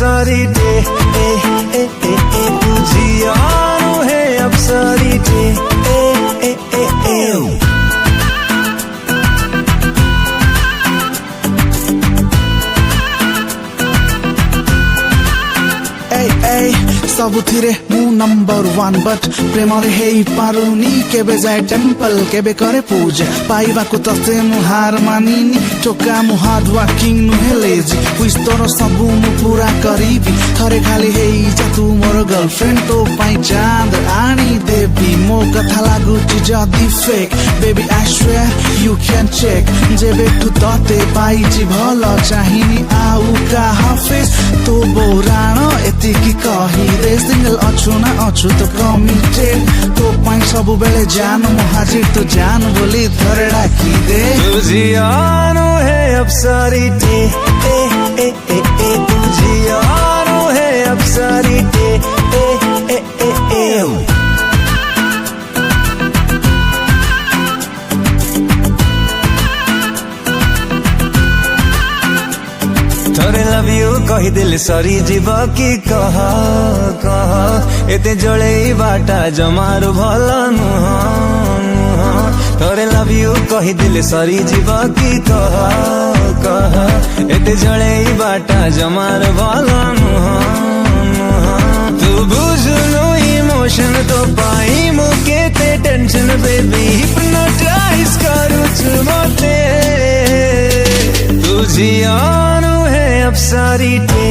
सारी डे तू जियानो है अब सारी डे सबुथिरे मु नंबर 1 बट प्रेम रे हेई पारुनी केबे जाए टेम्पल केबे करे पूजा पाइबाको तसे मु हार मानिनी टोका मु हार्ड वर्किंग नुहे लेजी विश तोर सबु मु पूरा करीबी थरे खाली हेई जा तू मोर गर्लफ्रेंड तो पाई चांद आनी देवी मो कथा लागुची जदी fake baby I swear you can check जेबे तू तते पाइची भल चाहिनी आउ का हाफिज तो बोरानो एतिकी कही दे सिंगल अछु ना अछु तो कमिटेड तो पाई सब बेले जान मु हाजिर तो जान बोली धरे डाकी दे तू जियानो है अब सारी डे तू जियानो है अब सारी डे थोड़े लव यू कही दिल सरी जीव की कह एते जड़े बाटा जमारू भल नुह थोड़े लव यू कही दिल सरी जीव की कह एते जड़े बाटा जमारू भल नुह तू बुझनो इमोशन तो पाई मुके ते टेंशन बेबी हिप्नोटाइज करू मते तू जियानो है अब सारी डे